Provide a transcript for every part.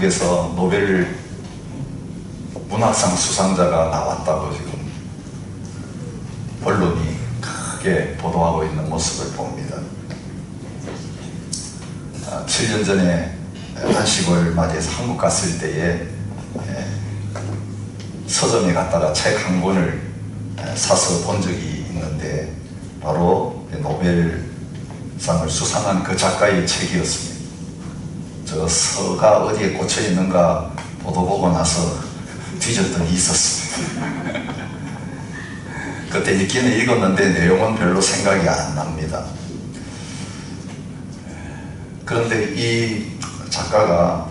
미국에서 노벨 문학상 수상자가 나왔다고 지금 언론이 크게 보도하고 있는 모습을 봅니다. 7년 전에 한식을 맞이해서 한국 갔을 때에 서점에 갔다가 책 한 권을 사서 본 적이 있는데 바로 노벨상을 수상한 그 작가의 책이었습니다. 저 서가 어디에 꽂혀 있는가 보도 보고 나서 뒤졌더니 있었습니다. 그때 읽기는 읽었는데 내용은 별로 생각이 안 납니다. 그런데 이 작가가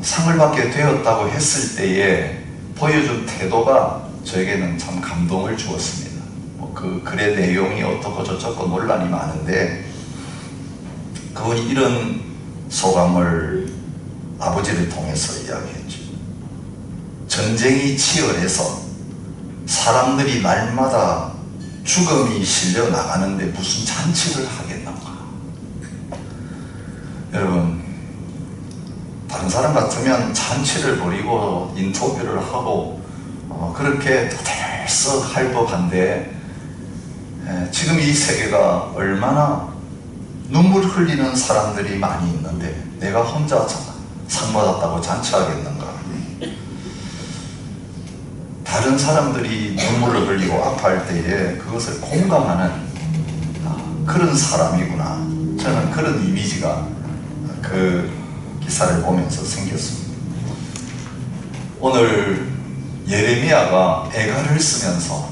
상을 받게 되었다고 했을 때에 보여준 태도가 저에게는 참 감동을 주었습니다. 그 글의 내용이 어떻고 저쩌고 논란이 많은데 그분이 이런 소감을 아버지를 통해서 이야기했죠. 전쟁이 치열해서 사람들이 날마다 죽음이 실려 나가는데 무슨 잔치를 하겠는가. 여러분, 다른 사람 같으면 잔치를 벌이고 인터뷰를 하고 그렇게 들썩할 법한데 지금 이 세계가 얼마나 눈물 흘리는 사람들이 많이 있는데 내가 혼자 상 받았다고 잔치하겠는가. 다른 사람들이 눈물을 흘리고 아파할 때에 그것을 공감하는 그런 사람이구나. 저는 그런 이미지가 그 기사를 보면서 생겼습니다. 오늘 예레미야가 애가를 쓰면서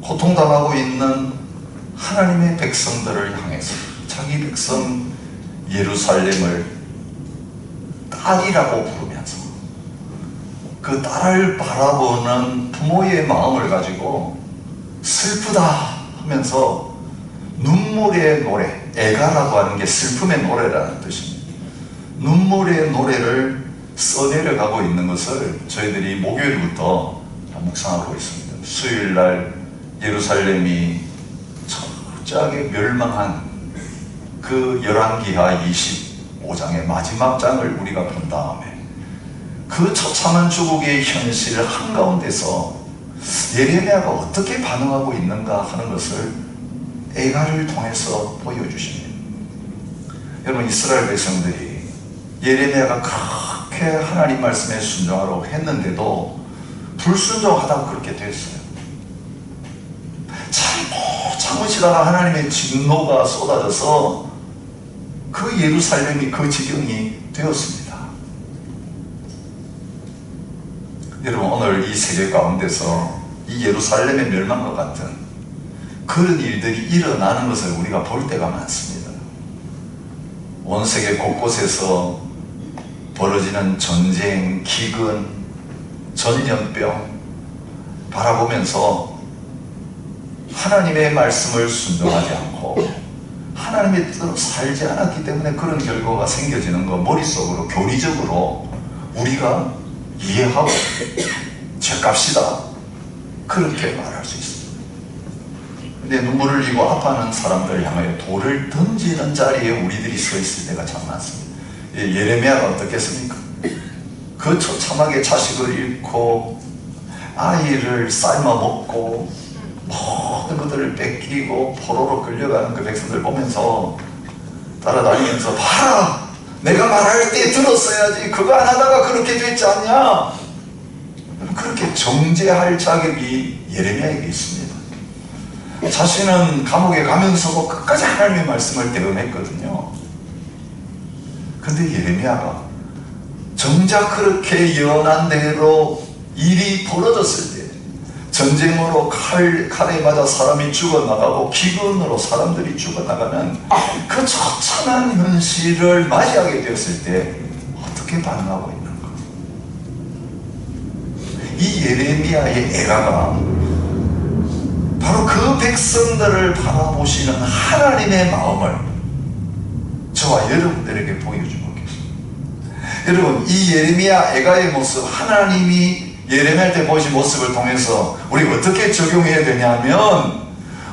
고통당하고 있는 하나님의 백성들을 향해서 자기 백성 예루살렘을 딸이라고 부르면서 그 딸을 바라보는 부모의 마음을 가지고 슬프다 하면서 눈물의 노래, 애가라고 하는 게 슬픔의 노래라는 뜻입니다. 눈물의 노래를 써내려가고 있는 것을 저희들이 목요일부터 묵상하고 있습니다. 수요일날 예루살렘이 철저하게 멸망한 그 열왕기하 25장의 마지막 장을 우리가 본 다음에 그 처참한 조국의 현실 한가운데서 예레미야가 어떻게 반응하고 있는가 하는 것을 애가를 통해서 보여주십니다. 여러분, 이스라엘 백성들이 예레미야가 그렇게 하나님 말씀에 순종하라고 했는데도 불순종하다고 그렇게 됐어요. 참으시다가 하나님의 진노가 쏟아져서 그 예루살렘이 그 지경이 되었습니다. 여러분, 오늘 이 세계 가운데서 이 예루살렘의 멸망과 같은 그런 일들이 일어나는 것을 우리가 볼 때가 많습니다. 온 세계 곳곳에서 벌어지는 전쟁, 기근, 전염병 바라보면서 하나님의 말씀을 순종하지 않고 하나님의 뜻으로 살지 않았기 때문에 그런 결과가 생겨지는 거 머릿속으로 교리적으로 우리가 이해하고 죄값이다 그렇게 말할 수 있습니다. 근데 눈물을 흘리고 아파하는 사람들을 향하여 돌을 던지는 자리에 우리들이 서 있을 때가 참 많습니다. 예레미야가 어떻겠습니까? 그 처참하게 자식을 잃고 아이를 삶아 먹고 모든 것들을 뺏기고 포로로 끌려가는 그 백성들 보면서 따라다니면서 봐라! 내가 말할 때 들었어야지. 그거 안 하다가 그렇게 됐지 않냐? 그렇게 정죄할 자격이 예레미야에게 있습니다. 자신은 감옥에 가면서도 끝까지 하나님의 말씀을 대언했거든요. 그런데 예레미야가 정작 그렇게 예언한 대로 일이 벌어졌을 때 전쟁으로 칼에 맞아 사람이 죽어나가고 기근으로 사람들이 죽어나가는 그 처참한 현실을 맞이하게 되었을 때 어떻게 반응하고 있는가? 이 예레미야의 애가가 바로 그 백성들을 바라보시는 하나님의 마음을 저와 여러분들에게 보여주고 계십니다. 여러분, 이 예레미야 애가의 모습, 하나님이 예레미야 때 보신 모습을 통해서 우리 어떻게 적용해야 되냐면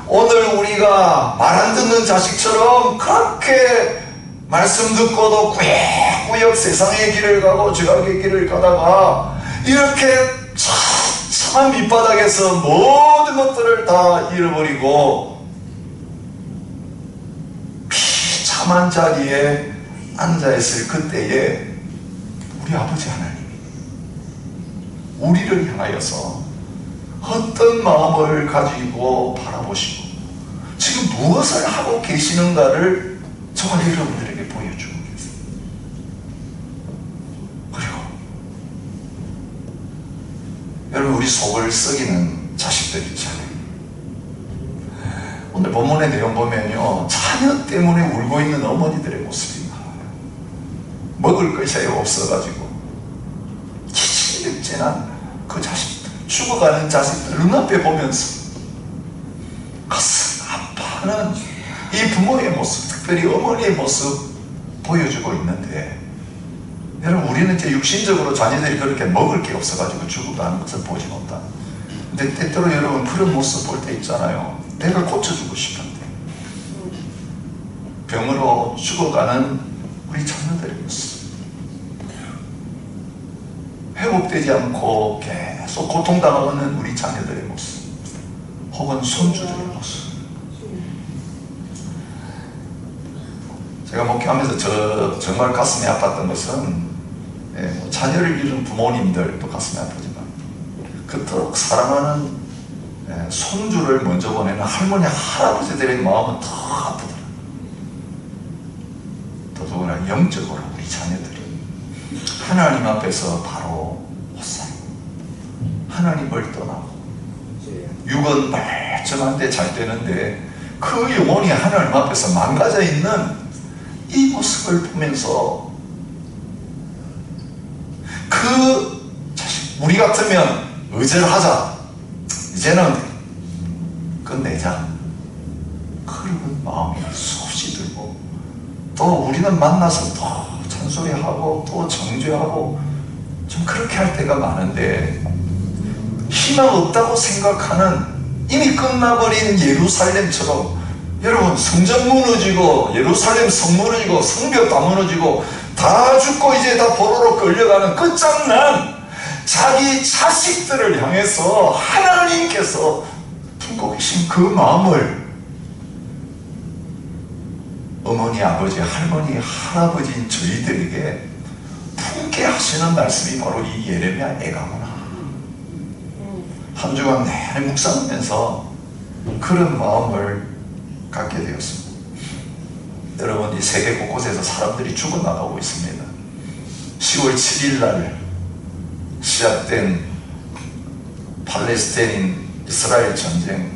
오늘 우리가 말 안 듣는 자식처럼 그렇게 말씀 듣고도 꾸역꾸역 세상의 길을 가고 죄악의 길을 가다가 이렇게 참한 밑바닥에서 모든 것들을 다 잃어버리고 비참한 자리에 앉아있을 그때에 우리 아버지 하나님이 우리를 향하여서 어떤 마음을 가지고 바라보시고 지금 무엇을 하고 계시는가를 저와 여러분들에게 보여주고 계세요. 그리고 여러분, 우리 속을 썩이는 자식들 있잖아요. 오늘 본문의 내용 보면요, 자녀 때문에 울고 있는 어머니들의 모습이 나와요. 먹을 것이 없어가지고 기침백진한 그 자식들, 죽어가는 자식들 눈앞에 보면서 가슴 아파하는 이 부모의 모습, 특별히 어머니의 모습 보여주고 있는데, 여러분, 우리는 이제 육신적으로 자녀들이 그렇게 먹을 게 없어가지고 죽어가는 것을 보지 못한다. 근데 때때로 여러분 그런 모습 볼 때 있잖아요. 배를 고쳐주고 싶은데 병으로 죽어가는 우리 자녀들의 모습, 회복되지 않고 계속 고통당하는 우리 자녀들의 모습, 혹은 손주들의 모습. 제가 목회하면서 정말 가슴이 아팠던 것은 자녀를 잃은 부모님들도 가슴이 아프지만 그토록 사랑하는 손주를 먼저 보내는 할머니, 할아버지들의 마음은 더 아프더라. 더더구나 영적으로 우리 자녀들이 하나님 앞에서 바로 헛살, 하나님을 떠나고 육은 멀쩡한데 잘 되는데 그 영혼이 하나님 앞에서 망가져 있는 이 모습을 보면서 그 자식, 우리 같으면 의절하자, 이제는 끝내자, 그런 마음이 수없이 들고, 또 우리는 만나서 또 잔소리하고 또 정죄하고 좀 그렇게 할 때가 많은데, 희망 없다고 생각하는 이미 끝나버린 예루살렘처럼, 여러분, 성전 무너지고 예루살렘 성 무너지고 성벽 다 무너지고 다 죽고 이제 다 포로로 끌려가는 끝장난 자기 자식들을 향해서 하나님께서 품고 계신 그 마음을 어머니, 아버지, 할머니, 할아버지인 저희들에게 품게 하시는 말씀이 바로 이 예레미야 애가구나. 한 주간 내내 묵상하면서 그런 마음을 갖게 되었습니다. 여러분, 이 세계 곳곳에서 사람들이 죽어나가고 있습니다. 10월 7일 날 시작된 팔레스타인 이스라엘 전쟁,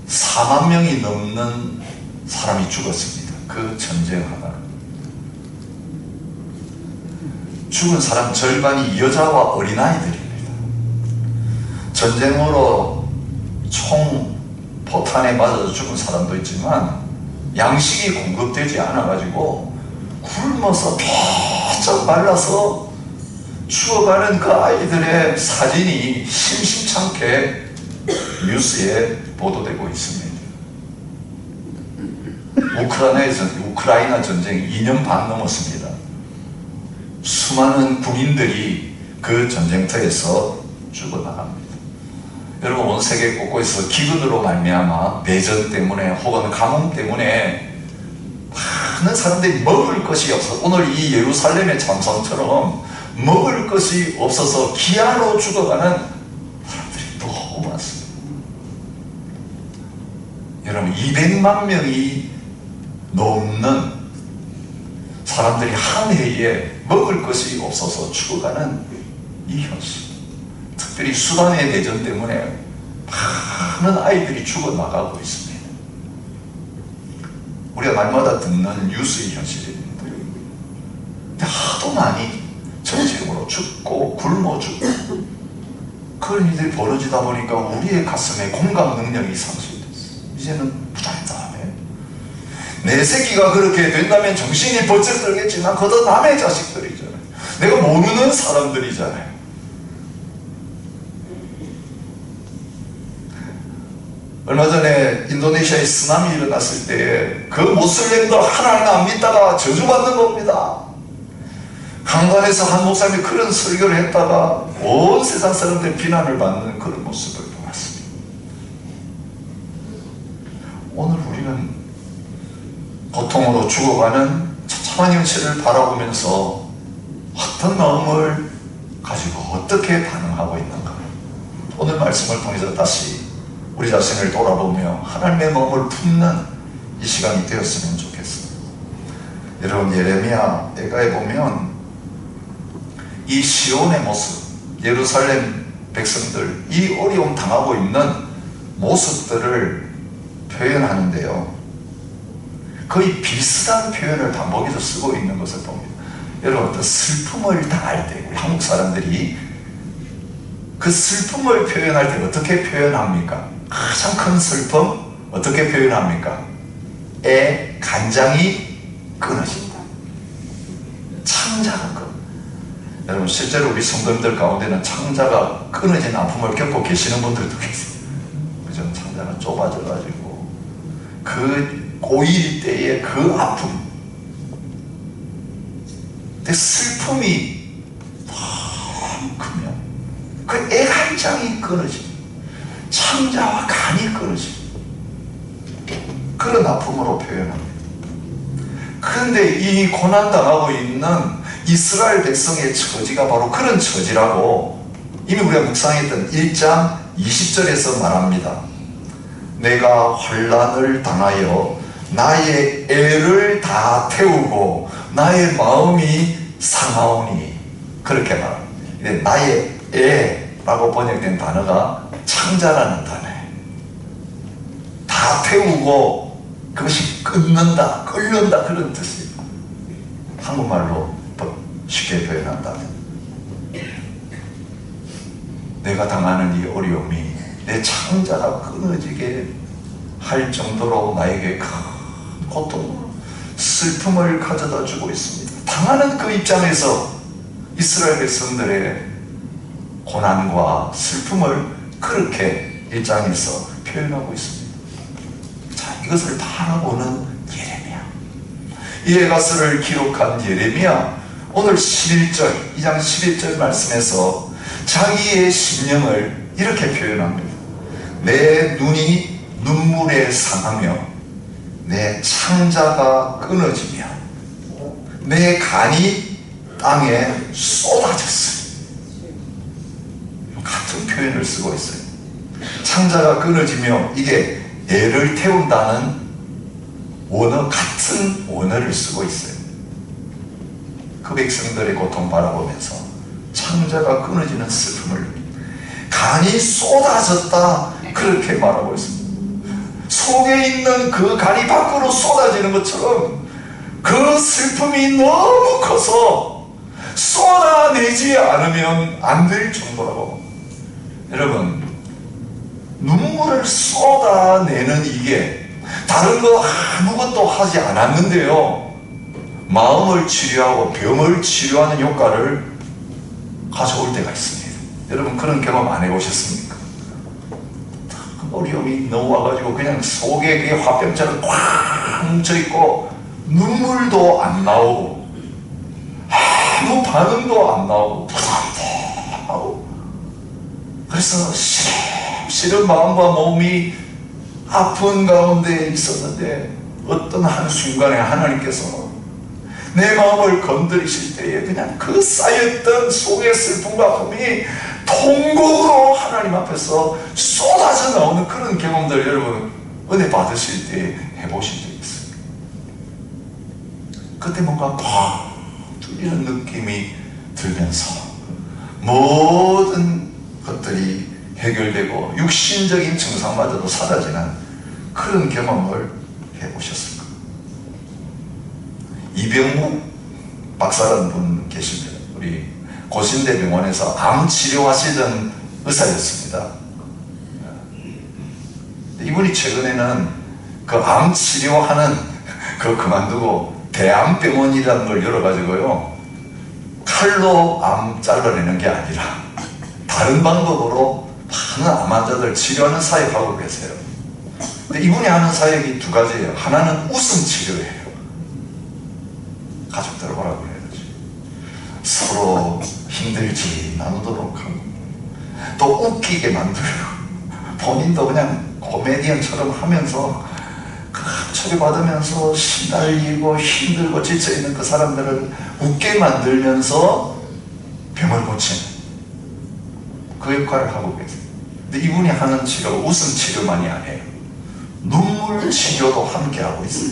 4만 명이 넘는 사람이 죽었습니다. 그 전쟁 하나. 죽은 사람 절반이 여자와 어린아이들입니다. 전쟁으로 총 포탄에 맞아서 죽은 사람도 있지만 양식이 공급되지 않아가지고 굶어서 펴쩍 말라서 죽어가는 그 아이들의 사진이 심심찮게 뉴스에 보도되고 있습니다. 우크라이나 전쟁 2년 반 넘었습니다. 수많은 군인들이 그 전쟁터에서 죽어나갑니다. 여러분, 온 세계 곳곳에서 기근으로 말미암아 내전 때문에 혹은 가뭄 때문에 많은 사람들이 먹을 것이 없어서, 오늘 이 예루살렘의 참상처럼 먹을 것이 없어서 기아로 죽어가는 사람들이 너무 많습니다. 여러분, 200만 명이 넘는 사람들이 한 해에 먹을 것이 없어서 죽어가는 이 현실, 특별히 수단의 내전 때문에 많은 아이들이 죽어나가고 있습니다. 우리가 날마다 듣는 뉴스의 현실입니다. 근데 하도 많이 전쟁으로 죽고 굶어 죽고 그런 일들이 벌어지다 보니까 우리의 가슴에 공감 능력이 상실됐어요. 이제는 부담담해. 내 새끼가 그렇게 된다면 정신이 번쩍 들겠지만 그것도 남의 자식들이잖아요. 내가 모르는 사람들이잖아요. 얼마 전에 작년에 인도네시아에 쓰나미 일어났을 때 그 모슬렘들 하나님 안 믿다가 저주받는 겁니다. 강단에서 한 목사님이 그런 설교를 했다가 온 세상 사람들의 비난을 받는 그런 모습을 보았습니다. 오늘 우리는 고통으로 죽어가는 처참한 현실을 바라보면서 어떤 마음을 가지고 어떻게 반응하고 있는가? 오늘 말씀을 통해서 다시 우리 자신을 돌아보며 하나님의 마음을 품는 이 시간이 되었으면 좋겠습니다. 여러분, 예레미야 애가에 보면 이 시온의 모습, 예루살렘 백성들, 이 어려움 당하고 있는 모습들을 표현하는데요, 거의 비슷한 표현을 반복해서 쓰고 있는 것을 봅니다. 여러분, 어떤 슬픔을 당할 때 우리 한국 사람들이 그 슬픔을 표현할 때 어떻게 표현합니까? 가장 큰 슬픔 어떻게 표현합니까? 간장이 끊어진다. 창자가 끊어. 여러분, 실제로 우리 성도님들 가운데는 창자가 끊어진 아픔을 겪고 계시는 분들도 계세요. 그죠? 창자가 좁아져가지고 그 고1 때의 그 아픔, 근데 슬픔이 너무 크면 그 애간장이 끊어지고 창자와 간이 끊어지고 그런 아픔으로 표현합니다. 그런데 이 고난당하고 있는 이스라엘 백성의 처지가 바로 그런 처지라고 이미 우리가 묵상했던 1장 20절에서 말합니다. 내가 환난을 당하여 나의 애를 다 태우고 나의 마음이 상하오니, 그렇게 말합니다. 나의 애라고 번역된 단어가 창자라는 단어예요. 다 태우고 그것이 끊는다, 끓는다, 그런 뜻이에요. 한국말로 쉽게 표현한다면 내가 당하는 이 어려움이 내 창자가 끊어지게 할 정도로 나에게 큰 고통, 슬픔을 가져다 주고 있습니다. 당하는 그 입장에서 이스라엘 백성들의 고난과 슬픔을 그렇게 1장에서 표현하고 있습니다. 자, 이것을 바라보는 예레미야, 이 에가서를 기록한 예레미야, 오늘 11절, 2장 11절 말씀에서 자기의 심령을 이렇게 표현합니다. 내 눈이 눈물에 상하며 내 창자가 끊어지며 내 간이 땅에 쏟아졌어요. 같은 표현을 쓰고 있어요. 창자가 끊어지며 이게 애를 태운다는 원어, 같은 원어를 쓰고 있어요. 그 백성들의 고통 바라보면서 창자가 끊어지는 슬픔을, 간이 쏟아졌다, 그렇게 말하고 있습니다. 속에 있는 그 간이 밖으로 쏟아지는 것처럼 그 슬픔이 너무 커서 쏟아내지 않으면 안 될 정도라고. 여러분, 눈물을 쏟아내는 이게 다른 거 아무것도 하지 않았는데요, 마음을 치료하고 병을 치료하는 효과를 가져올 때가 있습니다. 여러분, 그런 경험 안 해보셨습니까? 어려움이 너무 와가지고 그냥 속에 그게 화병처럼 꽉 뭉쳐있고 눈물도 안 나오고 아무 반응도 안 나오고 하고, 그래서 시름 마음과 몸이 아픈 가운데 있었는데 어떤 한순간에 하나님께서 내 마음을 건드리실 때에 그냥 그 쌓였던 속의 슬픔과 아픔이 통곡으로 하나님 앞에서 쏟아져 나오는 그런 경험들, 여러분 은혜 받으실 때 해보신 적 있어요? 그때 뭔가 팍 뚫리는 느낌이 들면서 모든 것들이 해결되고 육신적인 증상마저도 사라지는 그런 경험을 해보셨을까? 이병무 박사라는 분 계십니다. 우리 고신대병원에서 암 치료하시던 의사였습니다. 이분이 최근에는 그 암 치료하는 그 그만두고 대암병원이라는 걸 열어가지고요, 칼로 암 잘라내는 게 아니라 다른 방법으로 많은 암 환자들 치료하는 사역하고 계세요. 근데 이분이 하는 사역이 두 가지예요. 하나는 웃음 치료예요. 가족들 오라고 해야지. 서로 힘들지 나누도록 하고, 또 웃기게 만들고, 본인도 그냥 코미디언처럼 하면서 처리받으면서 시달리고 힘들고 지쳐있는 그 사람들을 웃게 만들면서 병을 고치는 그 역할을 하고 계세요. 근데 이분이 하는 치료, 웃음 치료만이 아니에요. 눈물 치료도 함께 하고 있어요.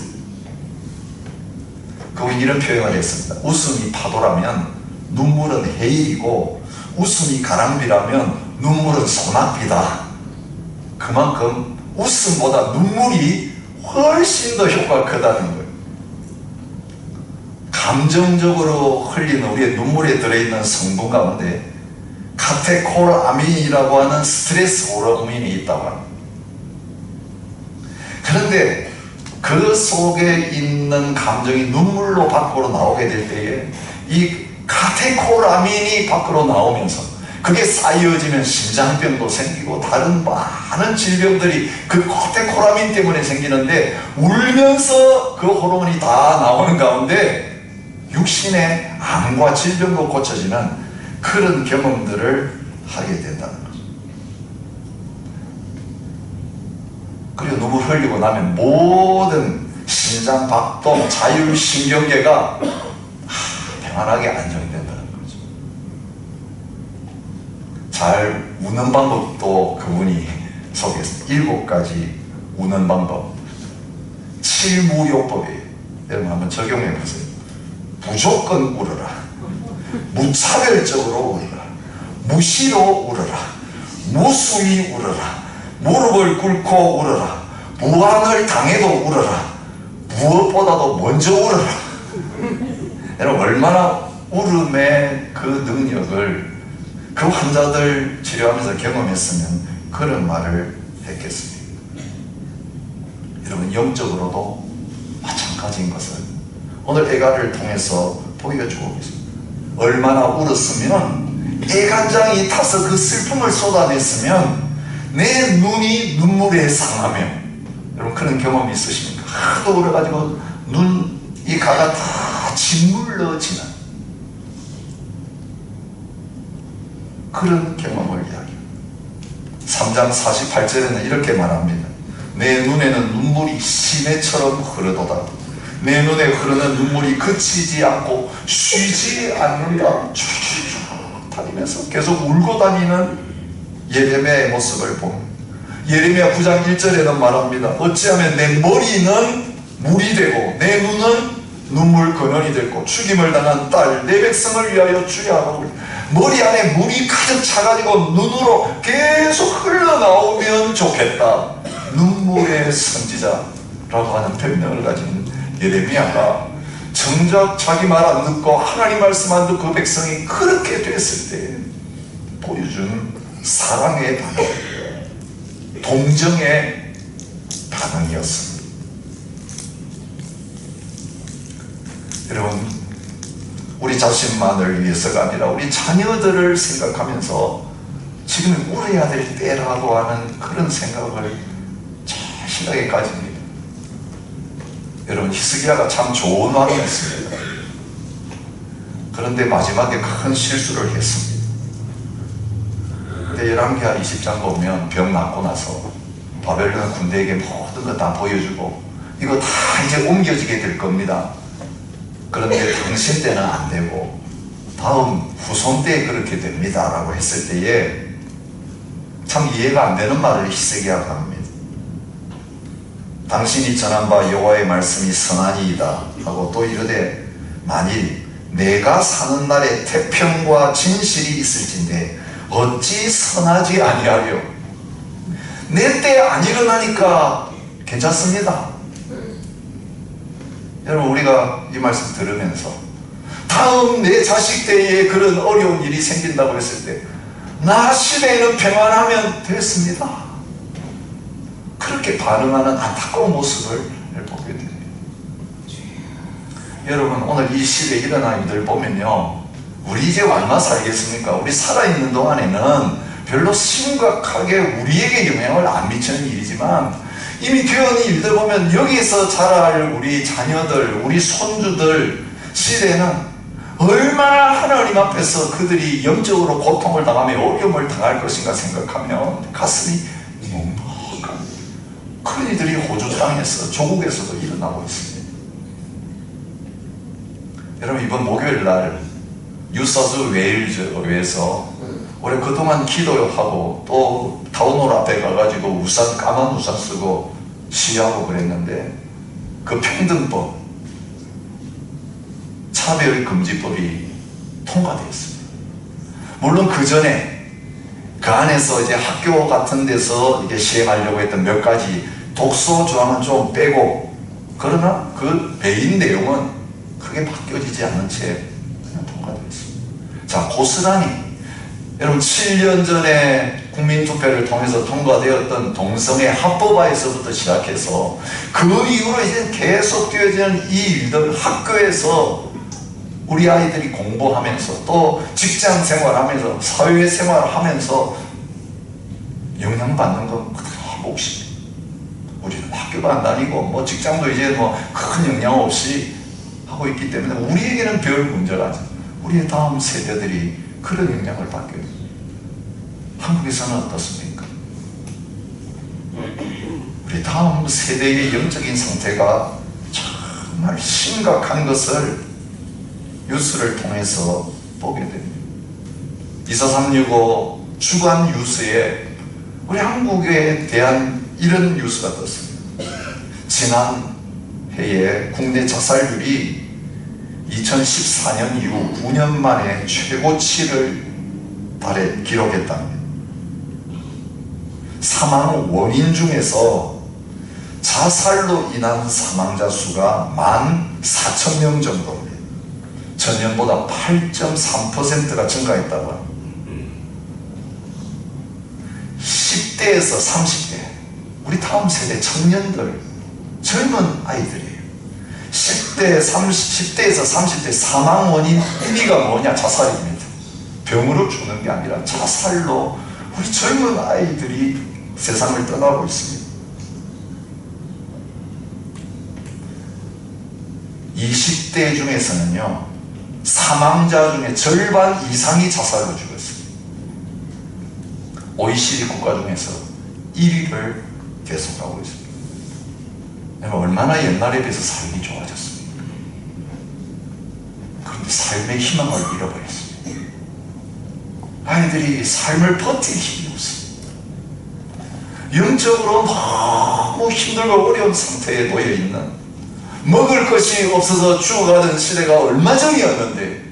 그분이 이런 표현을 했습니다. 웃음이 파도라면 눈물은 해일이고, 웃음이 가랑비라면 눈물은 소낙비다. 그만큼 웃음보다 눈물이 훨씬 더 효과가 크다는 거예요. 감정적으로 흘리는 우리의 눈물에 들어있는 성분 가운데 카테콜아민이라고 하는 스트레스 호르몬이 있다고 합니다. 그런데 그 속에 있는 감정이 눈물로 밖으로 나오게 될 때에 이 카테콜아민이 밖으로 나오면서 그게 쌓여지면 심장병도 생기고 다른 많은 질병들이 그 카테콜아민 때문에 생기는데, 울면서 그 호르몬이 다 나오는 가운데 육신의 암과 질병도 고쳐지는 그런 경험들을 하게 된다는 거죠. 그리고 눈물 흘리고 나면 모든 심장 박동, 자율신경계가 평안하게 안정이 된다는 거죠. 잘 우는 방법도 그분이 소개했습니다. 7가지 우는 방법. 7무요법이에요. 여러분 한번 적용해 보세요. 무조건 울어라. 무차별적으로 울어라. 무시로 울어라. 무수히 울어라. 무릎을 꿇고 울어라. 무한을 당해도 울어라. 무엇보다도 먼저 울어라. 여러분 얼마나 울음의 그 능력을 그 환자들 치료하면서 경험했으면 그런 말을 했겠습니까? 여러분 영적으로도 마찬가지인 것을 오늘 애가를 통해서 보여주고 계십니다. 얼마나 울었으면, 애간장이 타서 그 슬픔을 쏟아냈으면 내 눈이 눈물에 상하며, 여러분 그런 경험이 있으십니까? 하도 울어가지고 눈 이 가가 다 짓물러지는 그런 경험을 이야기합니다. 3장 48절에는 이렇게 말합니다. 내 눈에는 눈물이 시내처럼 흐르도다. 내 눈에 흐르는 눈물이 그치지 않고 쉬지 않는다. 쭉쭉 다니면서 계속 울고 다니는 예레미야의 모습을 봅니다. 예레미야 9장 1절에는 말합니다. 어찌하면 내 머리는 물이 되고 내 눈은 눈물 근원이 됐고, 죽임을 당한 딸 내 백성을 위하여 주야 하고, 머리 안에 물이 가득 차가지고 눈으로 계속 흘러나오면 좋겠다. 눈물의 선지자라고 하는 별명을 가진 예레미야가 정작 자기 말 안 듣고 하나님 말씀 안 듣고 그 백성이 그렇게 됐을 때 보여준 사랑의 반응, 동정의 반응이었습니다. 여러분, 우리 자신만을 위해서가 아니라 우리 자녀들을 생각하면서 지금 울어야 될 때라고 하는 그런 생각을 절실하게 가집니다. 여러분, 히스기야가 참 좋은 왕이었습니다. 그런데 마지막에 큰 실수를 했습니다. 근데 열왕기하 20장 보면 병 낫고 나서 바벨론 군대에게 모든 거 다 보여주고 이거 다 이제 옮겨지게 될 겁니다. 그런데 당신 때는 안 되고 다음 후손 때 그렇게 됩니다 라고 했을 때에 참 이해가 안 되는 말을 히스기야가 합니다. 당신이 전한 바 여호와의 말씀이 선하니이다 하고 또 이르되, 만일 내가 사는 날에 태평과 진실이 있을진데 어찌 선하지 아니하려. 내 때 안 일어나니까 괜찮습니다. 여러분, 우리가 이 말씀 들으면서 다음 내 자식 때에 그런 어려운 일이 생긴다고 했을 때 나 시대에는 평안하면 됐습니다. 그렇게 반응하는 안타까운 모습을 보게 됩니다. 여러분, 오늘 이 시대에 일어난 일들 보면요, 우리 이제 얼마 살겠습니까? 우리 살아있는 동안에는 별로 심각하게 우리에게 영향을 안 미치는 일이지만 이미 교훈이 일들 보면 여기서 자랄 우리 자녀들, 우리 손주들 시대는 얼마나 하나님 앞에서 그들이 영적으로 고통을 당하며 어려움을 당할 것인가 생각하면 가슴이 먹먹합니다. 그런 이들이 호주 땅에서, 조국에서도 일어나고 있습니다. 여러분, 이번 목요일 날 뉴사우스 웨일즈에서 우리 그동안 기도하고 또 타운홀 앞에 가가지고 까만 우산 쓰고 시위하고 그랬는데, 그 평등법, 차별금지법이 통과되었습니다. 물론 그 전에 그 안에서 이제 학교 같은 데서 이제 시행하려고 했던 몇 가지 독소 조항은 좀 빼고, 그러나 그 메인 내용은 크게 바뀌어지지 않은 채 그냥 통과되었습니다. 자, 고스란히 여러분 7년 전에 국민투표를 통해서 통과되었던 동성애 합법화에서부터 시작해서 그 이후로 이제 계속 되어지는 이 일들, 학교에서 우리 아이들이 공부하면서 또 직장 생활하면서 사회 생활하면서 영향받는 건 몫입니다. 우리는 학교도 안 다니고 뭐 직장도 이제 뭐 큰 영향 없이 하고 있기 때문에 우리에게는 별 문제가 아니죠. 우리의 다음 세대들이 그런 영향을 받게 됩니다. 한국에서는 어떻습니까? 우리 다음 세대의 영적인 상태가 정말 심각한 것을 뉴스를 통해서 보게 됩니다. 24365 주간 뉴스에 우리 한국에 대한 이런 뉴스가 떴습니다. 지난 해에 국내 자살률이 2014년 이후 9년 만에 최고치를 기록했답니다. 사망 원인 중에서 자살로 인한 사망자 수가 14,000명 정도입니다. 전년보다 8.3%가 증가했다고 합니다. 10대에서 30대, 우리 다음 세대 청년들, 젊은 아이들이에요. 10대에서 30대 사망 원인 1위가 뭐냐? 자살입니다. 병으로 죽는 게 아니라 자살로 우리 젊은 아이들이 세상을 떠나고 있습니다. 20대 중에서는요, 사망자 중에 절반 이상이 자살로 죽었습니다. OECD 국가 중에서 1위를 계속하고 있습니다. 얼마나 옛날에 비해서 삶이 좋아졌습니까? 그런데 삶의 희망을 잃어버렸습니다. 아이들이 삶을 버틸 힘이 없습니다. 영적으로 너무 힘들고 어려운 상태에 놓여 있는, 먹을 것이 없어서 죽어가던 시대가 얼마 전이었는데,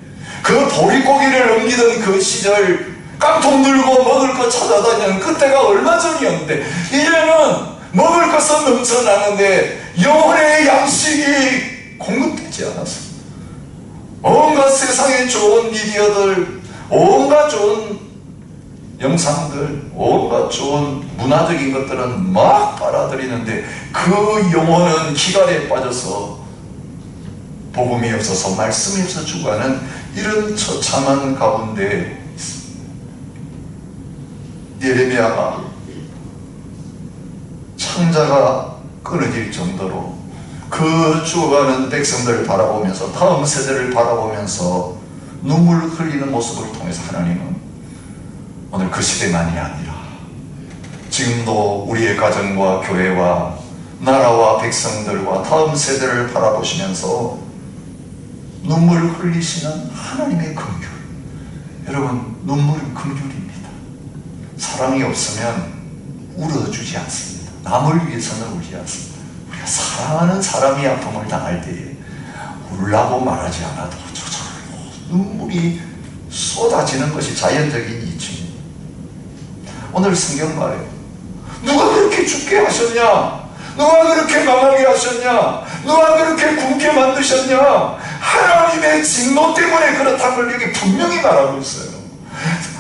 그 보릿고기를 넘기던 그 시절, 깡통 들고 먹을 것 찾아다니는 그때가 얼마 전이었는데, 이제는 먹을 것은 넘쳐나는데 영혼의 양식이 공급되지 않았습니다. 온갖 세상에 좋은 미디어들, 온갖 좋은 영상들, 온갖 좋은 문화적인 것들은 막 빨아들이는데 그 영혼은 기갈에 빠져서 복음이 없어서 말씀이 없어 죽어가는 이런 처참한 가운데 있습니다. 예레미야가 창자가 끊어질 정도로 그 죽어가는 백성들을 바라보면서, 다음 세대를 바라보면서 눈물을 흘리는 모습을 통해서 하나님은 오늘 그 시대만이 아니라 지금도 우리의 가정과 교회와 나라와 백성들과 다음 세대를 바라보시면서 눈물을 흘리시는 하나님의 긍휼. 여러분, 눈물은 긍휼입니다. 사랑이 없으면 울어주지 않습니다. 남을 위해서는 울지 않습니다. 우리가 사랑하는 사람이 아픔을 당할 때에 울라고 말하지 않아도 저절로 눈물이 쏟아지는 것이 자연적인 이치입니다. 오늘 성경 말해요. 누가 그렇게 죽게 하셨냐? 누가 그렇게 망하게 하셨냐? 누가 그렇게 굶게 만드셨냐? 하나님의 진노 때문에 그렇다고 여기 분명히 말하고 있어요.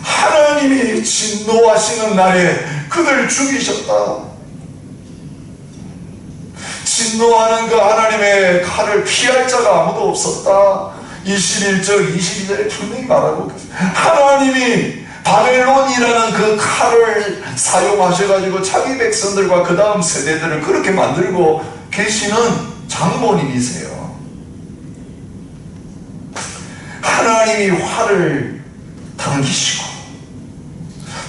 하나님이 진노하시는 날에 그들 죽이셨다. 진노하는 그 하나님의 칼을 피할 자가 아무도 없었다. 21절 22절에 분명히 말하고 있어요. 하나님이 바벨론이라는 그 칼을 사용하셔가지고 자기 백성들과 그 다음 세대들을 그렇게 만들고 계시는 장본인이세요. 하나님이 화를 당기시고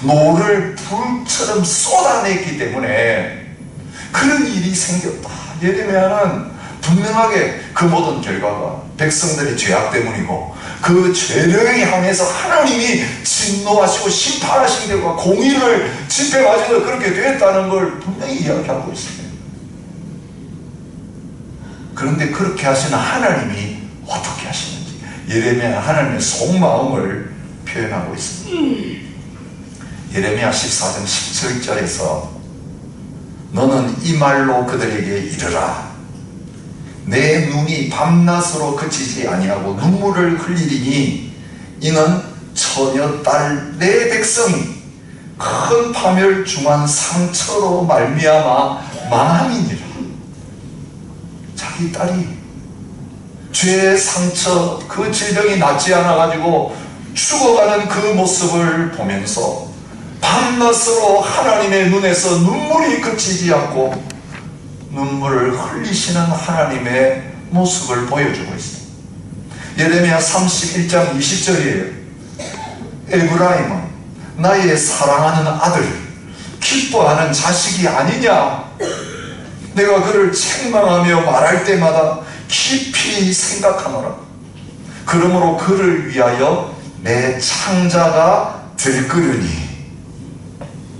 노를 불처럼 쏟아냈기 때문에 그런 일이 생겼다. 예레미야는 분명하게 그 모든 결과가 백성들의 죄악 때문이고 그 죄를 향해서 하나님이 진노하시고 심판하신 결과 공의를 집행하셔서 그렇게 됐다는 걸 분명히 이야기하고 있습니다. 그런데 그렇게 하시는 하나님이 어떻게 하시는지 예레미야 하나님의 속마음을 표현하고 있습니다. 예레미야 14장 17절에서 너는 이 말로 그들에게 이르라. 내 눈이 밤낮으로 그치지 아니하고 눈물을 흘리리니 이는 처녀 딸 내 백성이 큰 파멸 중한 상처로 말미암아 망함이니라. 자기 딸이 죄의 상처, 그 질병이 낫지 않아 가지고 죽어가는 그 모습을 보면서 밤낮으로 하나님의 눈에서 눈물이 그치지 않고 눈물을 흘리시는 하나님의 모습을 보여주고 있습니다. 예레미야 31장 20절이에요. 에브라임은 나의 사랑하는 아들, 기뻐하는 자식이 아니냐. 내가 그를 책망하며 말할 때마다 깊이 생각하노라. 그러므로 그를 위하여 내 창자가 들끓으니,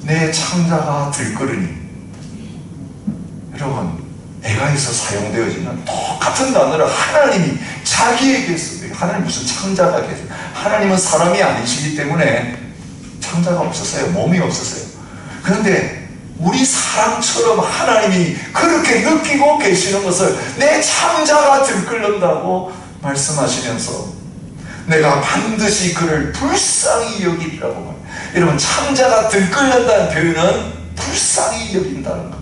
내 창자가 들끓으니. 여러분, 에가에서 사용되어지는 똑같은 단어를 하나님이 자기에게 쓰고, 하나님 무슨 창자가 계세요? 하나님은 사람이 아니시기 때문에 창자가 없었어요. 몸이 없었어요. 그런데 우리 사람처럼 하나님이 그렇게 느끼고 계시는 것을 내 창자가 들끓는다고 말씀하시면서 내가 반드시 그를 불쌍히 여기리라고 말해요. 여러분, 창자가 들끓는다는 표현은 불쌍히 여긴다는 거예요.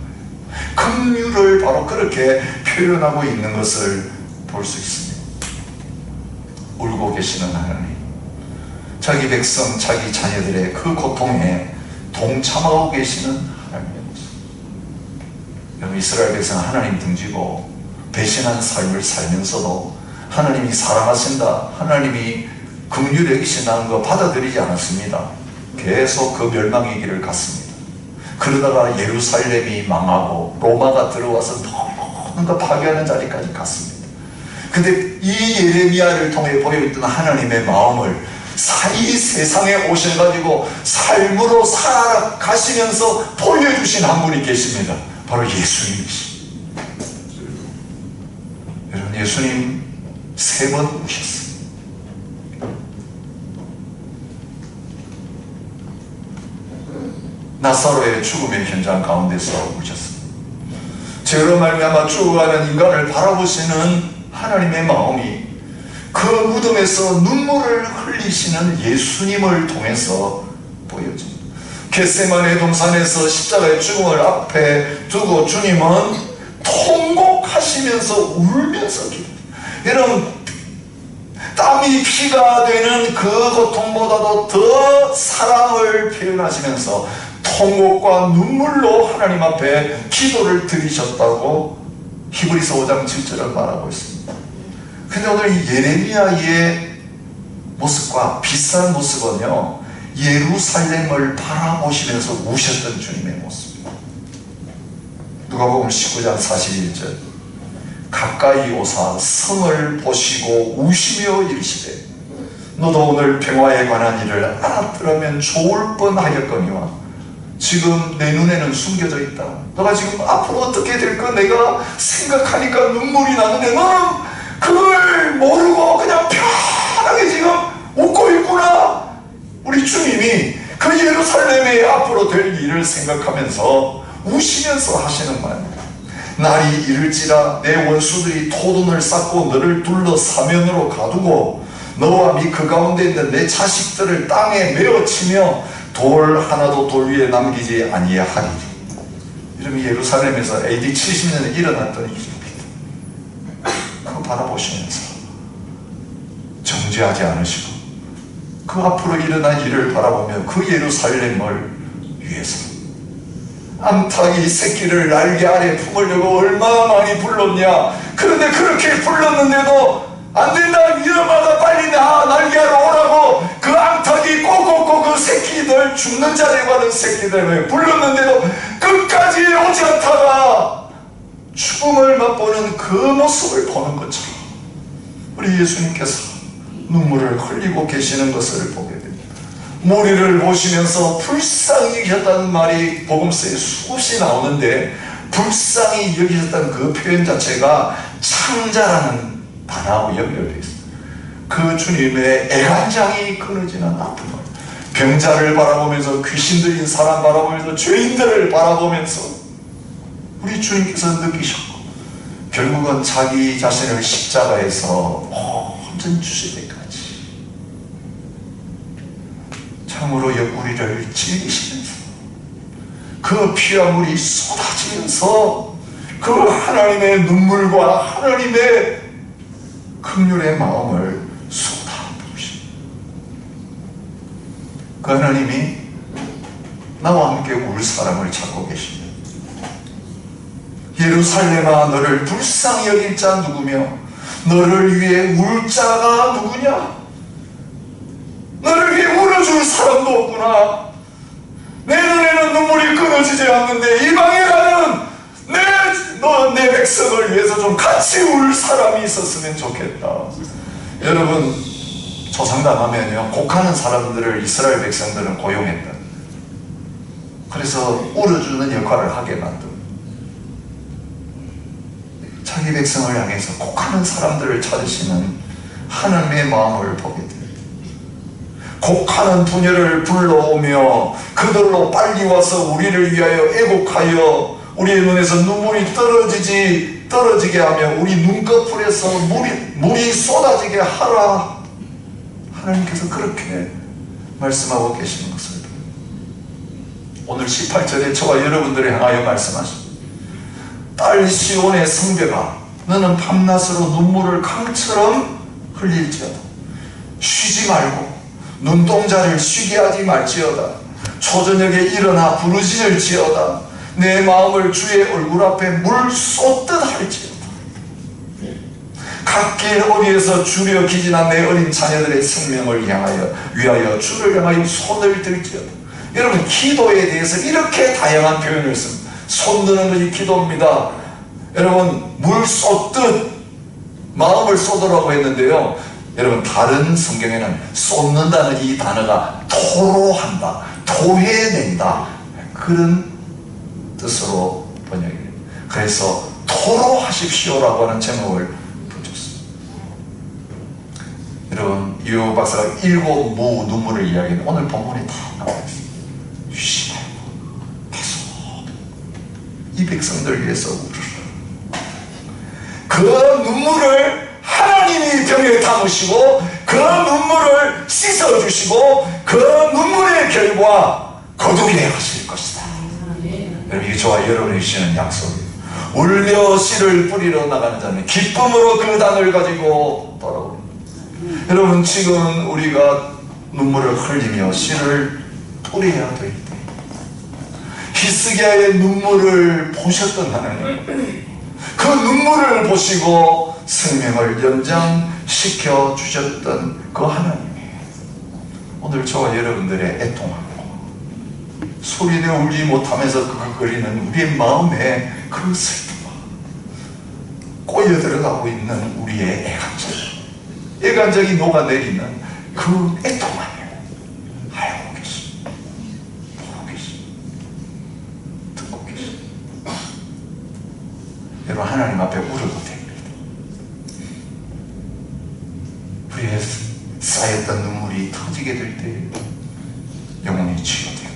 긍휼을 바로 그렇게 표현하고 있는 것을 볼 수 있습니다. 울고 계시는 하나님, 자기 백성, 자기 자녀들의 그 고통에 동참하고 계시는 하나님의 모습. 여러분, 이스라엘 백성은 하나님 등지고 배신한 삶을 살면서도 하나님이 사랑하신다, 하나님이 긍휼히 여기신다는 거 받아들이지 않았습니다. 계속 그 멸망의 길을 갔습니다. 그러다가 예루살렘이 망하고 로마가 들어와서 모든 거 파괴하는 자리까지 갔습니다. 근데 이 예레미야를 통해 보여있던 하나님의 마음을 이 세상에 오셔가지고 삶으로 살아가시면서 보여주신 한 분이 계십니다. 바로 예수님이십니다. 여러분, 예수님 3번 오셨어요. 나사로의 죽음의 현장 가운데서 오셨습니다. 죄로 말미암아 죽어가는 인간을 바라보시는 하나님의 마음이 그 무덤에서 눈물을 흘리시는 예수님을 통해서 보여집니다. 겟세마네 동산에서 십자가의 죽음을 앞에 두고 주님은 통곡하시면서 울면서 기도합니다. 여러분, 땀이 피가 되는 그 고통보다도 더 사랑을 표현하시면서 통곡과 눈물로 하나님 앞에 기도를 드리셨다고 히브리서 5장 7절을 말하고 있습니다. 근데 오늘 이 예레미야의 모습과 비슷한 모습은요, 예루살렘을 바라보시면서 우셨던 주님의 모습입니다. 누가복음 19장 41절, 가까이 오사 성을 보시고 우시며 이르시되 너도 오늘 평화에 관한 일을 알아들으면 좋을 뻔하였거니와 지금 내 눈에는 숨겨져 있다. 너가 지금 앞으로 어떻게 될까 내가 생각하니까 눈물이 나는데 너는 그걸 모르고 그냥 편하게 지금 웃고 있구나. 우리 주님이 그 예루살렘의 앞으로 될 일을 생각하면서 우시면서 하시는 말입니다. 날이 이를지라 내 원수들이 토둔을 쌓고 너를 둘러 사면으로 가두고 너와 및 그 가운데 있는 내 자식들을 땅에 메어치며 돌 하나도 돌 위에 남기지 아니하리니. 이러면 예루살렘에서 AD 70년에 일어났던 일입니다. 그거 바라보시면서 정죄하지 않으시고 그 앞으로 일어난 일을 바라보며 그 예루살렘을 위해서 암탉이 새끼를 날개 아래 품으려고 얼마나 많이 불렀냐. 그런데 그렇게 불렀는데도 안 된다, 위험하다, 빨리 날개 아래 오라고 그 암탉이 꼭꼭꼭 그 새끼들, 죽는 자리에 가는 새끼들 불렀는데도 끝까지 오지 않다가 죽음을 맛보는 그 모습을 보는 것처럼 우리 예수님께서 눈물을 흘리고 계시는 것을 보게 됩니다. 무리를 보시면서 불쌍히 여기셨다는 말이 복음서에 수없이 나오는데, 불쌍히 여기셨다는 그 표현 자체가 창자라는 단어하고 연결되어 있습니다. 그 주님의 애간장이 끊어지는 아픔을, 병자를 바라보면서, 귀신 들린 사람 바라보면서, 죄인들을 바라보면서 우리 주님께서 느끼셨고, 결국은 자기 자신을 십자가에서 온전히 주실 때까지 참으로 우리를 즐기시면서 그 피와 물이 쏟아지면서 그 하나님의 눈물과 하나님의 긍휼의 마음을 쏟아부으십니다. 그 하나님이 나와 함께 울 사람을 찾고 계십니다. 예루살렘아, 너를 불쌍히 여길 자 누구며 너를 위해 울 자가 누구냐? 너를 위해 울어줄 사람도 없구나. 내 눈에는 눈물이 끊어지지 않는데 이방에 가는 내 백성을 위해서 좀 같이 울 사람이 있었으면 좋겠다. 여러분, 조상당하면요, 곡하는 사람들을 이스라엘 백성들은 고용했다. 그래서 울어주는 역할을 하게 만듭니다. 자기 백성을 향해서 곡하는 사람들을 찾으시는 하나님의 마음을 보게 됩니다. 곡하는 부녀를 불러오며 그들로 빨리 와서 우리를 위하여 애곡하여 우리의 눈에서 눈물이 떨어지게 하며 우리 눈꺼풀에서 물이 쏟아지게 하라. 하나님께서 그렇게 말씀하고 계시는 것을 오늘 18절에 저와 여러분들을 향하여 말씀하십니다. 딸 시온의 성벽아, 너는 밤낮으로 눈물을 강처럼 흘릴지어다. 쉬지 말고 눈동자를 쉬게 하지 말지어다. 초저녁에 일어나 부르짖을지어다. 내 마음을 주의 얼굴 앞에 물 쏟듯 할지어다. 갓길 어디에서 주려 기진한 내 어린 자녀들의 생명을 위하여 주를 향하여 손을 들지어다. 여러분, 기도에 대해서 이렇게 다양한 표현을 씁니다. 손 드는 것이 기도입니다. 여러분, 물 쏟듯 마음을 쏟으라고 했는데요, 여러분, 다른 성경에는 쏟는다는 이 단어가 토로한다, 토해낸다, 그런 뜻으로 번역해요. 그래서 토로하십시오라고 하는 제목을 붙였습니다. 여러분, 유 박사가 7 무 눈물을 이야기하는 오늘 본문에 다 나와 있습니다. 쉬지 말고 계속 이 백성들 위해서 울으라. 그 눈물을 하나님이 병에 담으시고 그 눈물을 씻어주시고 그 눈물의 결과 거두게 하실 것이다. 여러분, 이게 저와 여러분이 주시는 약속이에요. 울려 씨를 뿌리러 나가는 자는 기쁨으로 그 단을 가지고 돌아옵니다. 여러분, 지금 우리가 눈물을 흘리며 씨를 뿌려야 될 때, 히스기야의 눈물을 보셨던 하나님, 그 눈물을 보시고 생명을 연장시켜 주셨던 그 하나님이 오늘 저와 여러분들의 애통하고 소리내어 울지 못하면서 그거리는 우리의 마음에 그 슬픔과 꼬여 들어가고 있는 우리의 애간장이 녹아내리는 그 애통함을 알고 계십니다. 보고 계십니다. 듣고 계십니다. 여러분, 하나님 앞에 울어도 됩니다. 우리의 쌓였던 눈물이 터지게 될 때 영혼이 치유되고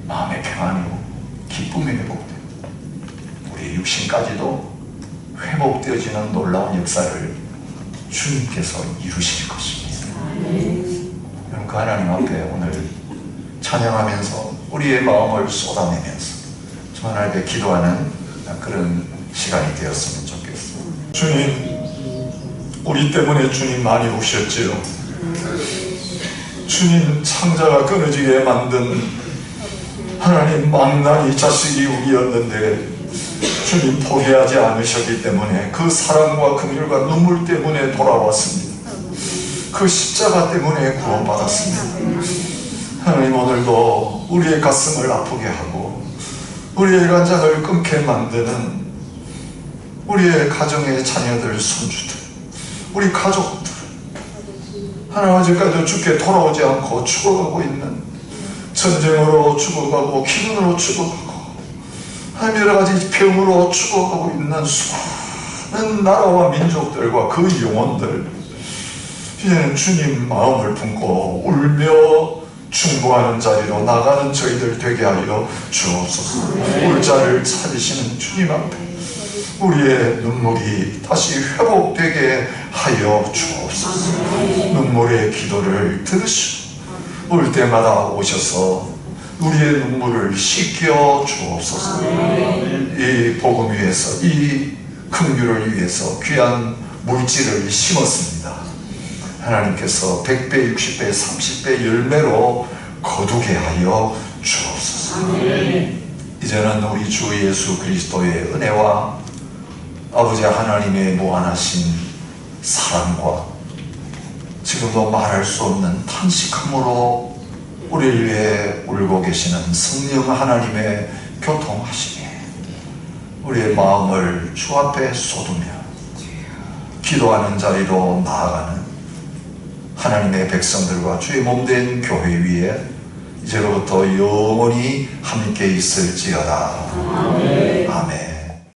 마음의 평안이고 기쁨이 회복되고 우리의 육신까지도 회복되어지는 놀라운 역사를 주님께서 이루실 것입니다. 여러분, 그 하나님 앞에 오늘 찬양하면서 우리의 마음을 쏟아내면서 저 하나님 앞에 기도하는 그런 시간이 되었으면 좋겠습니다. 주님, 우리 때문에 주님 많이 우셨지요. 주님 창자가 끊어지게 만든 하나님 망나니 자식이 우리였는데 주님 포기하지 않으셨기 때문에 그 사랑과 긍휼과 눈물 때문에 돌아왔습니다. 그 십자가 때문에 구원받았습니다. 하나님 오늘도 우리의 가슴을 아프게 하고 우리의 간장을 끊게 만드는 우리의 가정의 자녀들, 손주들, 우리 가족들 하나님 아직까지 죽게 돌아오지 않고 죽어가고 있는 전쟁으로 죽어가고 기근으로 죽어가고 하나님 여러 가지 병으로 죽어가고 있는 수많은 나라와 민족들과 그 영혼들 이제는 주님 마음을 품고 울며 충고하는 자리로 나가는 저희들 되게 하여 주옵소서. 울 자를 찾으시는 주님 앞에 우리의 눈물이 다시 회복되게 하여 주옵소서. 눈물의 기도를 들으시고 올 때마다 오셔서 우리의 눈물을 씻겨 주옵소서. 이 복음 위에서 이 긍휼을 위해서 귀한 물질을 심었습니다. 하나님께서 100배, 60배, 30배 열매로 거두게 하여 주옵소서. 이제는 우리 주 예수 그리스도의 은혜와 아버지 하나님의 무한하신 사랑과 지금도 말할 수 없는 탄식함으로 우리를 위해 울고 계시는 성령 하나님의 교통하심에 우리의 마음을 주 앞에 쏟으며 기도하는 자리로 나아가는 하나님의 백성들과 주의 몸된 교회 위에 이제로부터 영원히 함께 있을지어다. 아멘.